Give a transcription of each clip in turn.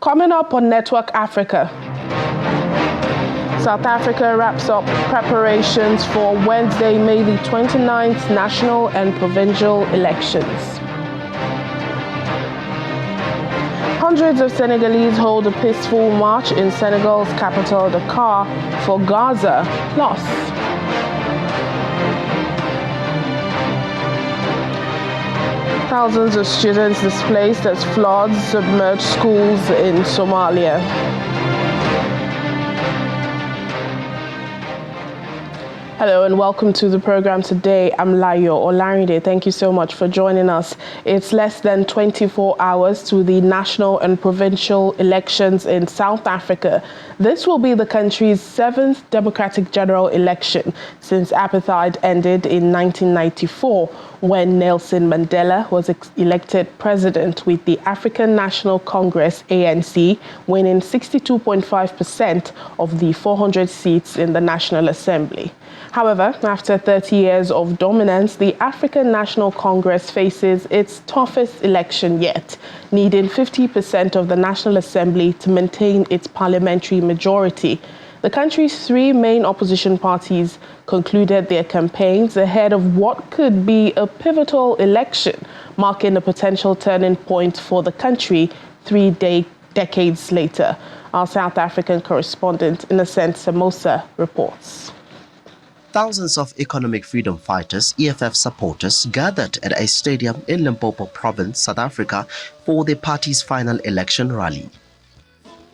Coming up on Network Africa, South Africa wraps up preparations for Wednesday, May the 29th national and provincial elections. Hundreds of Senegalese hold a peaceful march in Senegal's capital, Dakar, for Gaza loss. Thousands of students displaced as floods submerged schools in Somalia. Hello and welcome to the program today. I'm Layo Olarinde. Thank you so much for joining us. It's less than 24 hours to the national and provincial elections in South Africa. This will be the country's 7th democratic general election since apartheid ended in 1994, when Nelson Mandela was elected president with the African National Congress, ANC, winning 62.5% of the 400 seats in the National Assembly. However, after 30 years of dominance, the African National Congress faces its toughest election yet, needing 50% of the National Assembly to maintain its parliamentary majority. The country's 3 main opposition parties concluded their campaigns ahead of what could be a pivotal election, marking a potential turning point for the country 3 decades later. Our South African correspondent, Innocent Samosa, reports. Thousands of economic freedom fighters, EFF supporters, gathered at a stadium in Limpopo Province, South Africa, for the party's final election rally.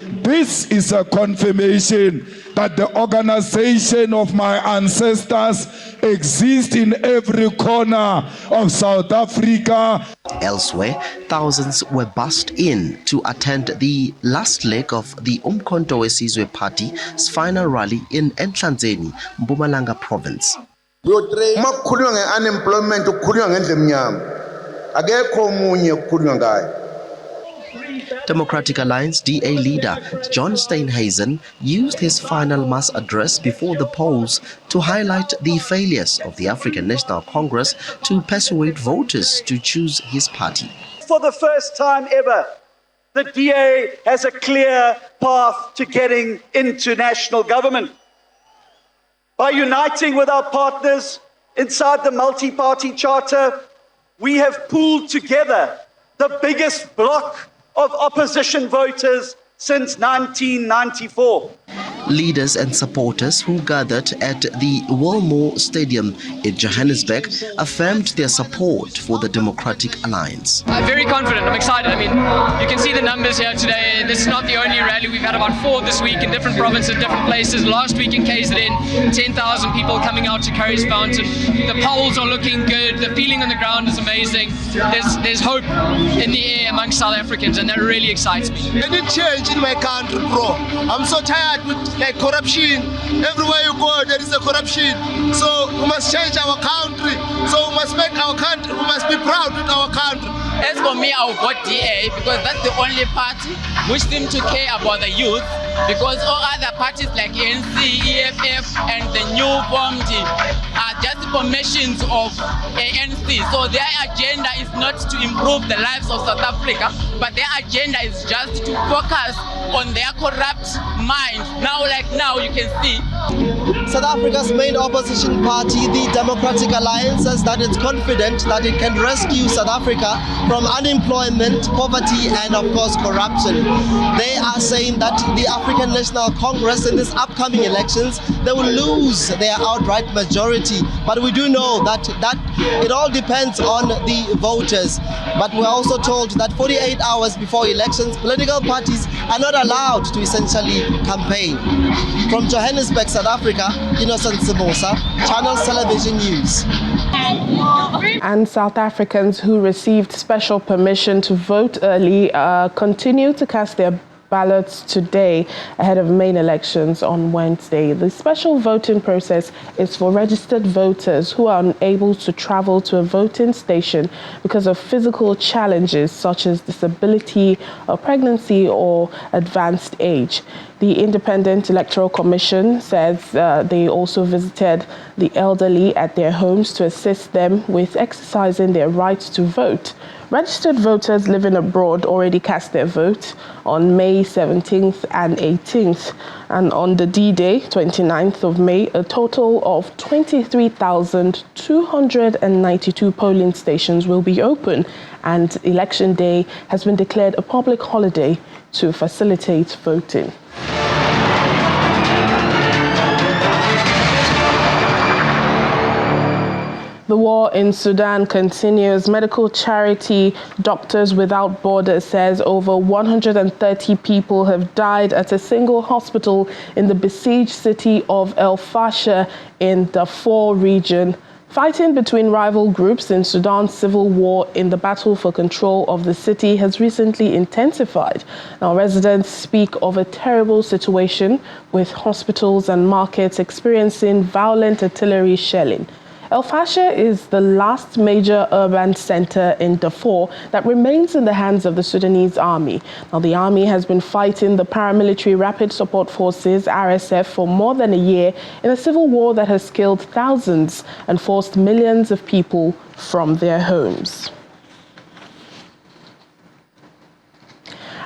This is a confirmation that the organization of my ancestors exists in every corner of South Africa. Elsewhere, thousands were bussed in to attend the last leg of the Umkhonto weSizwe Party's final rally in Enhlanzeni, Mpumalanga Province. Makukhulunywa nge-unemployment kukhulunywa ngendlela emnyama. Akekho omunye kukhulunywa ngayo. Democratic Alliance DA leader John Steenhuisen used his final mass address before the polls to highlight the failures of the African National Congress to persuade voters to choose his party. For the first time ever, the DA has a clear path to getting into national government. By uniting with our partners inside the multi-party charter, we have pooled together the biggest bloc of opposition voters since 1994. Leaders and supporters who gathered at the Wilmore Stadium in Johannesburg affirmed their support for the Democratic Alliance. I'm very confident. I'm excited. I mean, you can see the numbers here today. This is not the only rally. We've had about 4 this week in different provinces, different places. Last week in KZN, 10,000 people coming out to Curry's Fountain. The polls are looking good. The feeling on the ground is amazing. There's hope in the air amongst South Africans, and that really excites me. I need change in my country, bro. I'm so tired with corruption. Everywhere you go, there is a corruption. So we must change our country. So we must make our country, we must be proud with our country. As for me, I will vote DA because that's the only party which seems to care about the youth, because all other parties like ANC, EFF and the new formed are just formations of ANC. So their agenda is not to improve the lives of South Africa, but their agenda is just to focus on their corrupt minds. Now you can see South Africa's main opposition party, the Democratic Alliance, says that it's confident that it can rescue South Africa from unemployment, poverty, and of course corruption. They are saying that the African National Congress in these upcoming elections, they will lose their outright majority. But we do know that it all depends on the voters. But we're also told that 48 hours before elections, political parties are not allowed to essentially campaign. From Johannesburg, South Africa, Innocent Samosa, Channels Television News. And South Africans who received special permission to vote early continue to cast their ballots today ahead of main elections on Wednesday. The special voting process is for registered voters who are unable to travel to a voting station because of physical challenges such as disability, or pregnancy, or advanced age. The Independent Electoral Commission says they also visited the elderly at their homes to assist them with exercising their right to vote. Registered voters living abroad already cast their vote on May 17th and 18th. And on the D-Day, 29th of May, a total of 23,292 polling stations will be open, and Election Day has been declared a public holiday to facilitate voting. The war in Sudan continues. Medical charity Doctors Without Borders says over 130 people have died at a single hospital in the besieged city of El Fasher in Darfur region. Fighting between rival groups in Sudan's civil war in the battle for control of the city has recently intensified. Now, residents speak of a terrible situation with hospitals and markets experiencing violent artillery shelling. El Fasher is the last major urban center in Darfur that remains in the hands of the Sudanese army. Now, the army has been fighting the paramilitary Rapid Support Forces, RSF, for more than a year in a civil war that has killed thousands and forced millions of people from their homes.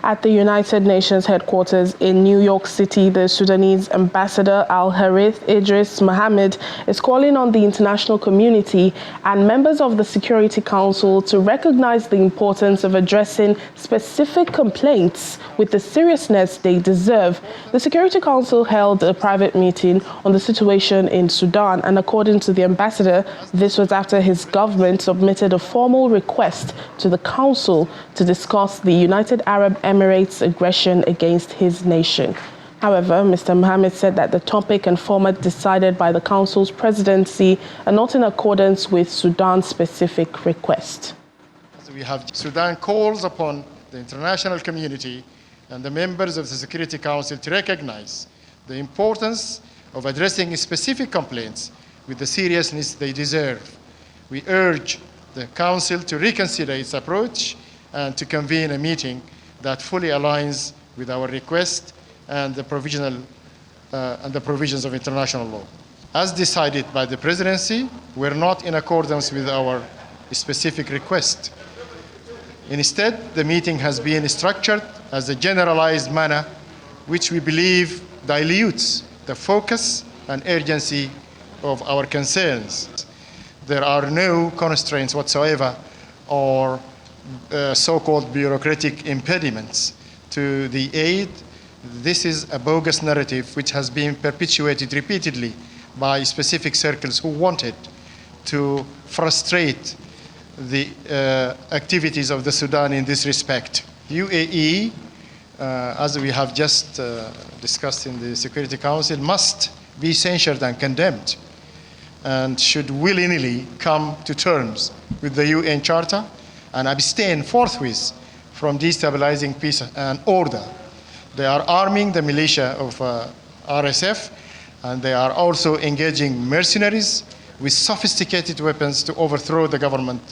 At the United Nations headquarters in New York City, the Sudanese ambassador Al-Harith Idris Mohammed is calling on the international community and members of the Security Council to recognize the importance of addressing specific complaints with the seriousness they deserve. The Security Council held a private meeting on the situation in Sudan, and according to the ambassador, this was after his government submitted a formal request to the Council to discuss the United Arab Emirates' aggression against his nation. However, Mr. Mohammed said that the topic and format decided by the Council's presidency are not in accordance with Sudan's specific request. So we have Sudan calls upon the international community and the members of the Security Council to recognize the importance of addressing specific complaints with the seriousness they deserve. We urge the Council to reconsider its approach and to convene a meeting that fully aligns with our request and the provisions of international law. As decided by the presidency, we're not in accordance with our specific request. Instead, the meeting has been structured as a generalized manner, which we believe dilutes the focus and urgency of our concerns. There are no constraints whatsoever or so-called bureaucratic impediments to the aid. This is a bogus narrative which has been perpetuated repeatedly by specific circles who wanted to frustrate the activities of the Sudan in this respect. UAE, as we have just discussed in the Security Council, must be censured and condemned and should willingly come to terms with the UN Charter and abstain forthwith from destabilizing peace and order. They are arming the militia of RSF, and they are also engaging mercenaries with sophisticated weapons to overthrow the government.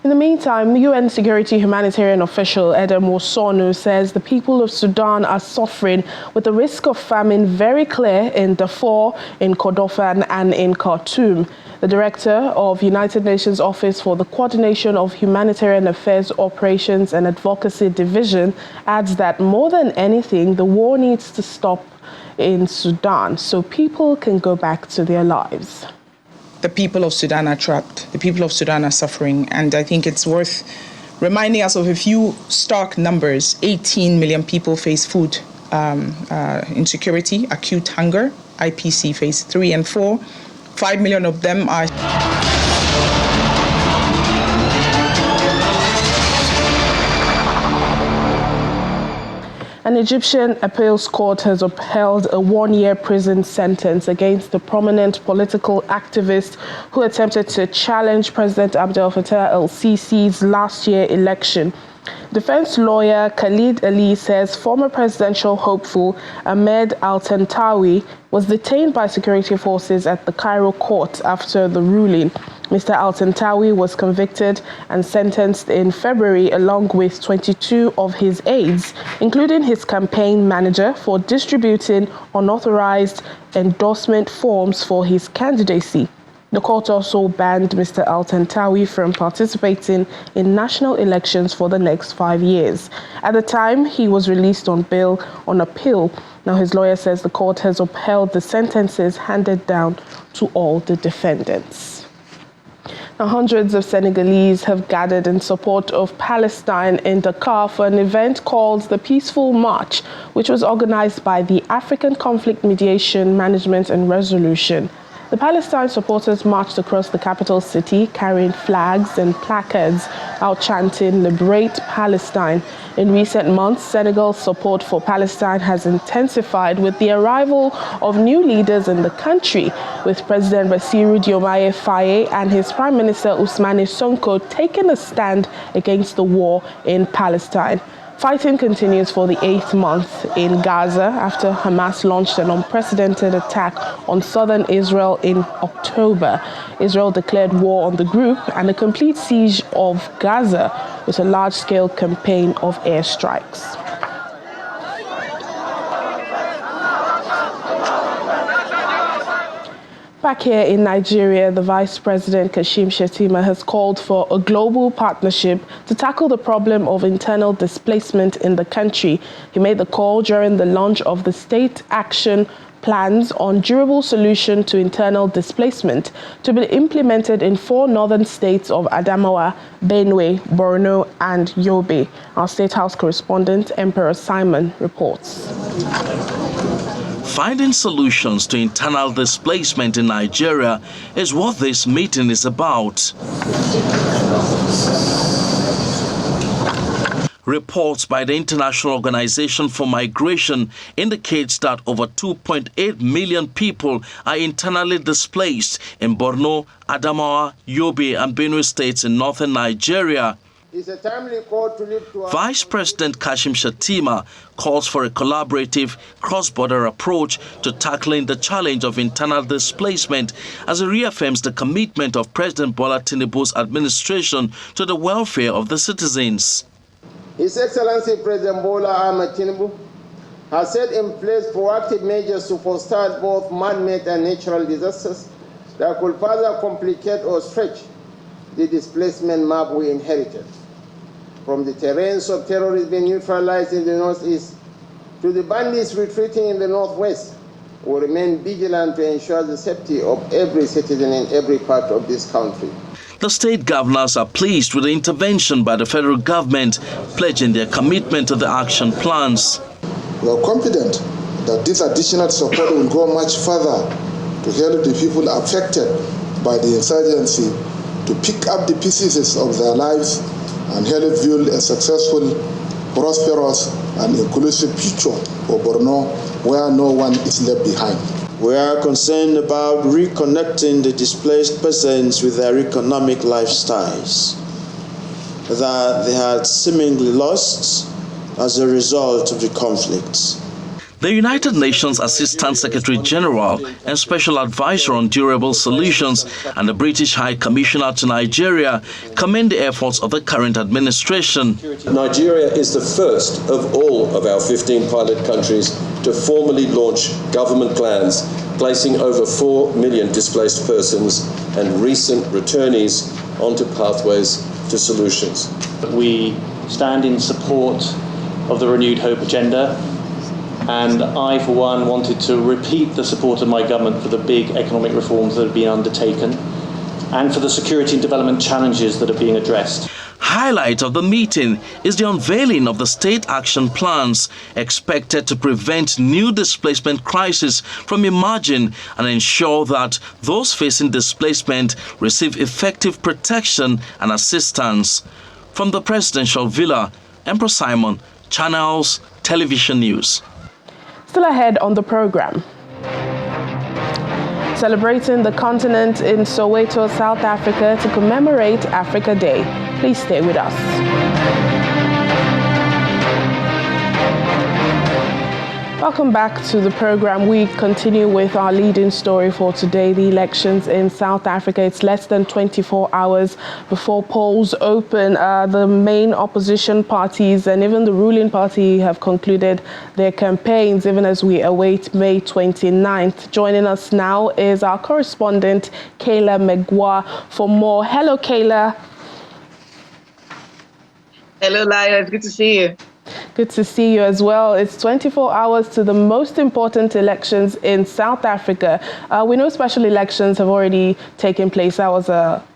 In the meantime, UN Security Humanitarian Official Edem Wosonu says the people of Sudan are suffering with the risk of famine very clear in Darfur, in Kordofan and in Khartoum. The director of United Nations Office for the Coordination of Humanitarian Affairs Operations and Advocacy Division adds that more than anything, the war needs to stop in Sudan so people can go back to their lives. The people of Sudan are trapped. The people of Sudan are suffering. And I think it's worth reminding us of a few stark numbers. 18 million people face food insecurity, acute hunger, IPC phase 3 and 4. 5 million of them are... An Egyptian appeals court has upheld a one-year prison sentence against the prominent political activist who attempted to challenge President Abdel Fattah el-Sisi's last year election. Defense lawyer Khalid Ali says former presidential hopeful Ahmed al-Tantawi was detained by security forces at the Cairo court after the ruling. Mr. al-Tantawi was convicted and sentenced in February along with 22 of his aides, including his campaign manager, for distributing unauthorized endorsement forms for his candidacy. The court also banned Mr. Al-Tantawi from participating in national elections for the next 5 years. At the time, he was released on bail on appeal. Now, his lawyer says the court has upheld the sentences handed down to all the defendants. Now, hundreds of Senegalese have gathered in support of Palestine in Dakar for an event called the Peaceful March, which was organized by the African Conflict Mediation, Management and Resolution. The Palestine supporters marched across the capital city carrying flags and placards out chanting "Liberate Palestine." In recent months, Senegal's support for Palestine has intensified with the arrival of new leaders in the country, with President Bassirou Diomaye Faye and his Prime Minister Ousmane Sonko taking a stand against the war in Palestine. Fighting continues for the 8th month in Gaza after Hamas launched an unprecedented attack on southern Israel in October. Israel declared war on the group and a complete siege of Gaza with a large-scale campaign of airstrikes. Back here in Nigeria, the Vice President Kashim Shettima has called for a global partnership to tackle the problem of internal displacement in the country. He made the call during the launch of the State Action Plans on Durable Solution to Internal Displacement to be implemented in 4 northern states of Adamawa, Benue, Borno and Yobe. Our State House correspondent, Emperor Simon, reports. Finding solutions to internal displacement in Nigeria is what this meeting is about. Reports by the International Organization for Migration indicates that over 2.8 million people are internally displaced in Borno, Adamawa, Yobe and Benue states in northern Nigeria. It's a timely call to live to Vice President Kashim Shettima calls for a collaborative cross-border approach to tackling the challenge of internal displacement as he reaffirms the commitment of President Bola Tinubu's administration to the welfare of the citizens. His Excellency President Bola Ahmed Tinubu has set in place proactive measures to forestall both man-made and natural disasters that could further complicate or stretch the displacement map we inherited. From the terrains of terrorists being neutralized in the northeast to the bandits retreating in the northwest, we remain vigilant to ensure the safety of every citizen in every part of this country. The state governors are pleased with the intervention by the federal government, pledging their commitment to the action plans. We are confident that this additional support will go much further to help the people affected by the insurgency to pick up the pieces of their lives and help build a successful, prosperous and inclusive future for Borno where no one is left behind. We are concerned about reconnecting the displaced persons with their economic lifestyles that they had seemingly lost as a result of the conflicts. The United Nations Assistant Secretary General and Special Advisor on Durable Solutions and the British High Commissioner to Nigeria commend the efforts of the current administration. Nigeria is the first of all of our 15 pilot countries to formally launch government plans placing over 4 million displaced persons and recent returnees onto pathways to solutions. We stand in support of the Renewed Hope agenda. And I, for one, wanted to repeat the support of my government for the big economic reforms that have been undertaken and for the security and development challenges that are being addressed. Highlight of the meeting is the unveiling of the state action plans expected to prevent new displacement crises from emerging and ensure that those facing displacement receive effective protection and assistance. From the Presidential Villa, Emperor Simon, Channels Television News. Still ahead on the program. Celebrating the continent in Soweto, South Africa to commemorate Africa Day. Please stay with us. Welcome back to the program. We continue with our leading story for today, the elections in South Africa. It's less than 24 hours before polls open. The main opposition parties and even the ruling party have concluded their campaigns, even as we await May 29th. Joining us now is our correspondent, Kayla Megwa, for more. Hello, Kayla. Hello, Laya. It's good to see you. Good to see you as well. It's 24 hours to the most important elections in South Africa. We know special elections have already taken place. That was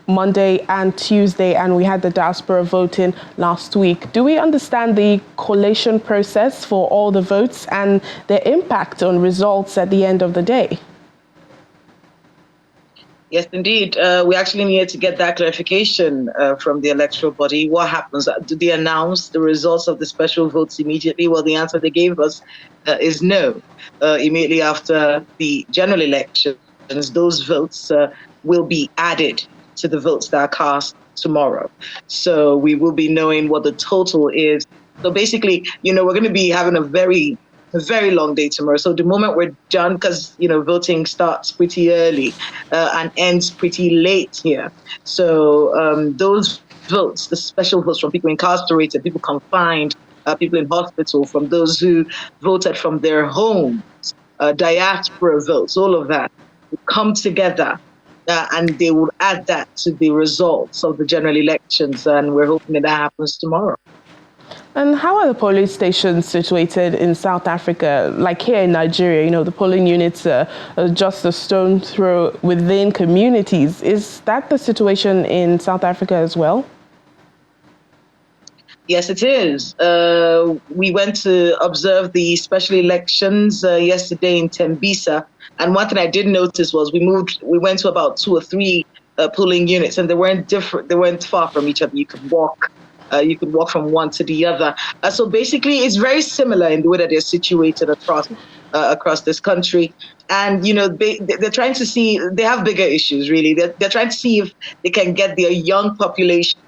Monday and Tuesday, and we had the diaspora voting last week. Do we understand the collation process for all the votes and their impact on results at the end of the day? Yes, indeed. We actually needed to get that clarification from the electoral body. What happens? Do they announce the results of the special votes immediately? Well, the answer they gave us is no. Immediately after the general elections, those votes will be added to the votes that are cast tomorrow. So we will be knowing what the total is. So basically, we're going to be having a very long day tomorrow. So the moment we're done, because, voting starts pretty early and ends pretty late here. So those votes, the special votes from people incarcerated, people confined, people in hospital, from those who voted from their homes, diaspora votes, all of that will come together and they will add that to the results of the general elections. And we're hoping that happens tomorrow. And how are the polling stations situated in South Africa? Like here in Nigeria, the polling units are just a stone throw within communities. Is that the situation in South Africa as well? Yes, it is. We went to observe the special elections yesterday in Tembisa. And one thing I did notice was we went to about 2 or 3 polling units, and they weren't far from each other. You could walk from one to the other. So basically, it's very similar in the way that they're situated across this country. And, they're trying to see, they have bigger issues, really. They're trying to see if they can get their young population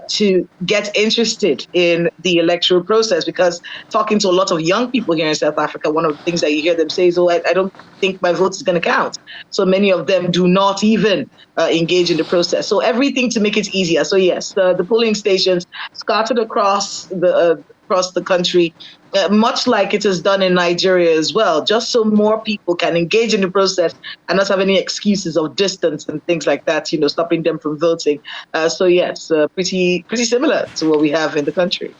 to get interested in the electoral process, because talking to a lot of young people here in South Africa, one of the things that you hear them say is, I don't think my vote is going to count. So many of them do not even engage in the process. So everything to make it easier. So yes, the polling stations scattered across the country, much like it is done in Nigeria as well, just so more people can engage in the process and not have any excuses of distance and things like that, stopping them from voting. So yes, pretty similar to what we have in the country.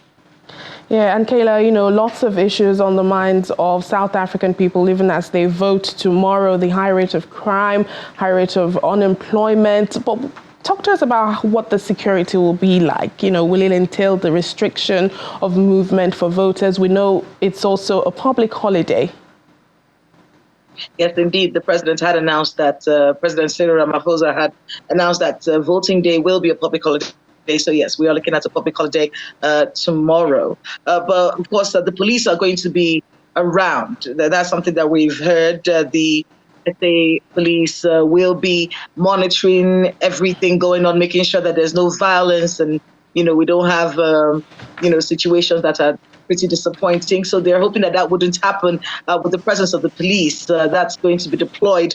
Yeah, and Kayla, lots of issues on the minds of South African people, even as they vote tomorrow. The high rate of crime, high rate of unemployment. But talk to us about what the security will be like. Will it entail the restriction of movement for voters? We know it's also a public holiday. Yes, indeed. The president had announced that, President Cyril Ramaphosa had announced that voting day will be a public holiday. So yes, we are looking at a public holiday tomorrow. But of course, the police are going to be around. That's something that we've heard. The SA police will be monitoring everything going on, making sure that there's no violence and, we don't have, situations that are pretty disappointing. So they're hoping that wouldn't happen with the presence of the police. That's going to be deployed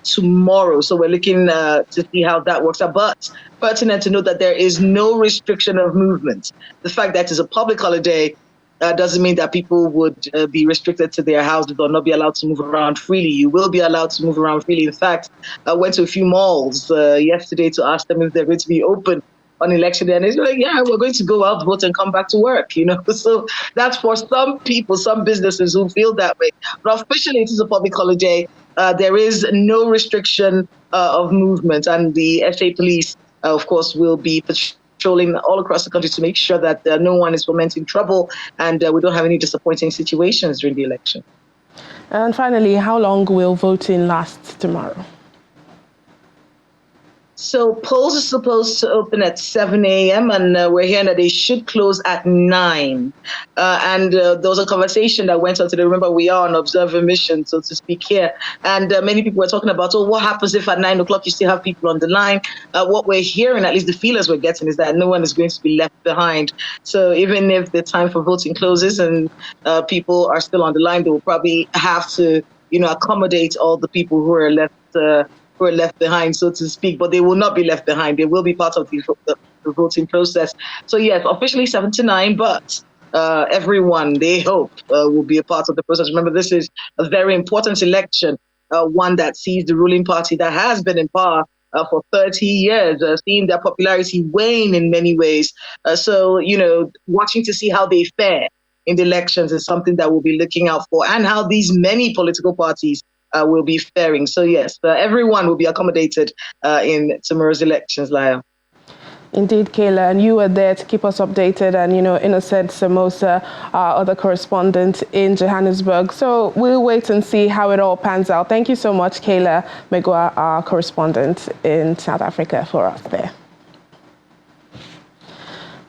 tomorrow. So we're looking to see how that works out. But pertinent to note that there is no restriction of movement. The fact that it's a public holiday doesn't mean that people would be restricted to their houses or not be allowed to move around freely. You will be allowed to move around freely. In fact, I went to a few malls yesterday to ask them if they're going to be open on election day, and it's like, yeah, we're going to go out, vote, and come back to work, So that's for some people, some businesses who feel that way. But officially, it is a public holiday. There is no restriction of movement, and the SA police, of course, will be patrolling all across the country to make sure that no one is fomenting trouble and we don't have any disappointing situations during the election. And finally, how long will voting last tomorrow? So polls are supposed to open at 7 a.m. and we're hearing that they should close at 9. There was a conversation that went on today. Remember, we are on observer mission, so to speak here. And many people were talking about, what happens if at 9 o'clock you still have people on the line? What we're hearing, at least the feelers we're getting, is that no one is going to be left behind. So even if the time for voting closes and people are still on the line, they will probably have to, accommodate all the people who are left behind, so to speak, but they will not be left behind. They will be part of the voting process. So yes, officially 7 to 9, but everyone, they hope, will be a part of the process. Remember, this is a very important election, one that sees the ruling party that has been in power for 30 years, seeing their popularity wane in many ways. So, watching to see how they fare in the elections is something that we'll be looking out for, and how these many political parties will be faring. So yes, everyone will be accommodated in tomorrow's elections, Lyle. Indeed, Kayla, and you were there to keep us updated, and Innocent Samosa, our other correspondent in Johannesburg. So we'll wait and see how it all pans out. Thank you so much, Kayla Megwa, our correspondent in South Africa, for us there.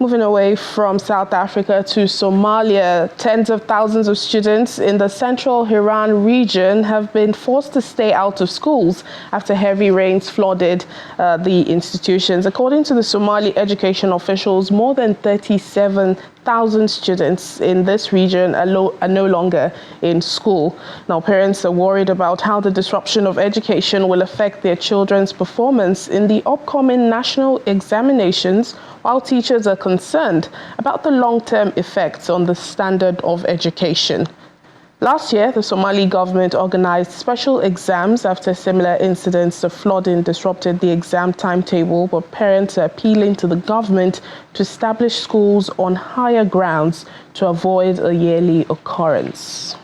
Moving away from South Africa to Somalia, tens of thousands of students in the central Hiran region have been forced to stay out of schools after heavy rains flooded the institutions. According to the Somali education officials, more than 37,000 students in this region are no longer in school. Now, parents are worried about how the disruption of education will affect their children's performance in the upcoming national examinations, while teachers are concerned about the long-term effects on the standard of education. Last year, the Somali government organized special exams after similar incidents. The flooding disrupted the exam timetable, but parents are appealing to the government to establish schools on higher grounds to avoid a yearly occurrence.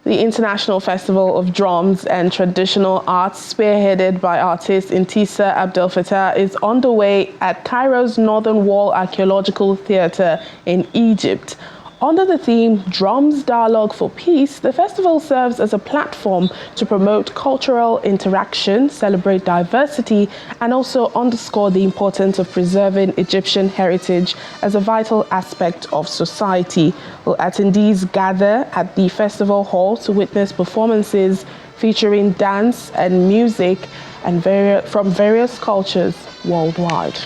The International Festival of Drums and Traditional Arts, spearheaded by artist Intisa Abdel Fattah, is underway at Cairo's Northern Wall Archaeological Theatre in Egypt. Under the theme Drums Dialogue for Peace, the festival serves as a platform to promote cultural interaction, celebrate diversity, and also underscore the importance of preserving Egyptian heritage as a vital aspect of society. Well, attendees gather at the festival hall to witness performances featuring dance and music and from various cultures worldwide.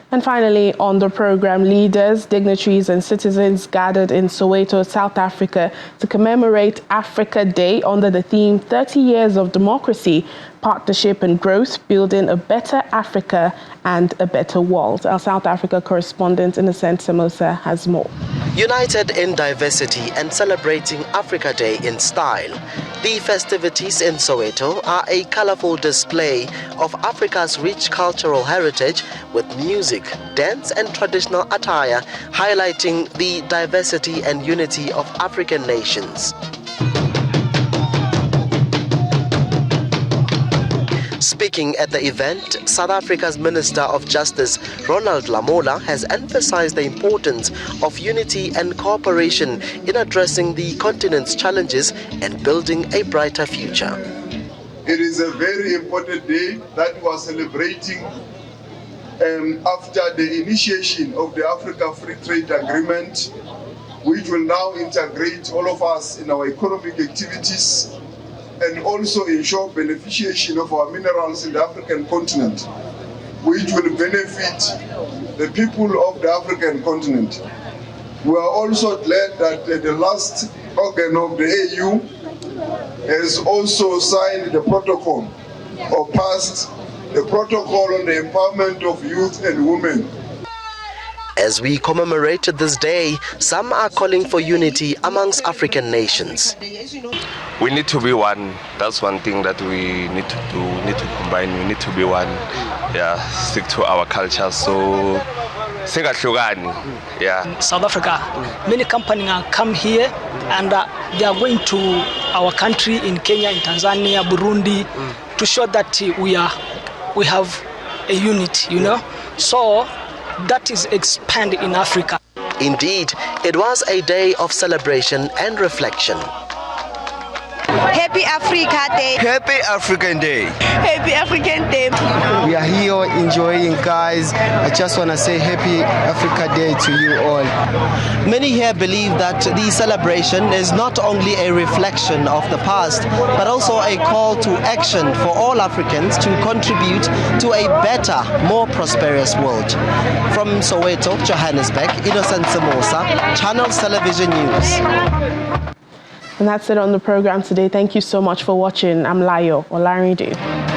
And finally, on the program, leaders, dignitaries and citizens gathered in Soweto, South Africa to commemorate Africa Day under the theme 30 Years of Democracy, Partnership and Growth, Building a Better Africa and a Better World. Our South Africa correspondent, Innocent Samosa, has more. United in diversity and celebrating Africa Day in style, the festivities in Soweto are a colorful display of Africa's rich cultural heritage with music, dance and traditional attire highlighting the diversity and unity of African nations. Speaking at the event, South Africa's Minister of Justice, Ronald Lamola, has emphasized the importance of unity and cooperation in addressing the continent's challenges and building a brighter future. It is a very important day that we are celebrating after the initiation of the Africa Free Trade Agreement, which will now integrate all of us in our economic activities and also ensure beneficiation of our minerals in the African continent, which will benefit the people of the African continent. We are also glad that the last organ of the AU has also signed the protocol or passed the protocol on the empowerment of youth and women. As we commemorate this day, some are calling for unity amongst African nations. We need to be one. That's one thing that we need to do. We need to combine. We need to be one. Yeah, stick to our culture. So, yeah. South Africa, many companies come here and they are going to our country in Kenya, in Tanzania, Burundi, to show that we have a unit, you know. So that is expanded in Africa. Indeed, it was a day of celebration and reflection. Happy Africa Day. Happy African Day. Happy African Day. We are here enjoying, guys. I just want to say Happy Africa Day to you all. Many here believe that the celebration is not only a reflection of the past, but also a call to action for all Africans to contribute to a better, more prosperous world. From Soweto, Johannesburg, Innocent Samosa, Channels Television News. And that's it on the program today. Thank you so much for watching. I'm Layo Olarinde.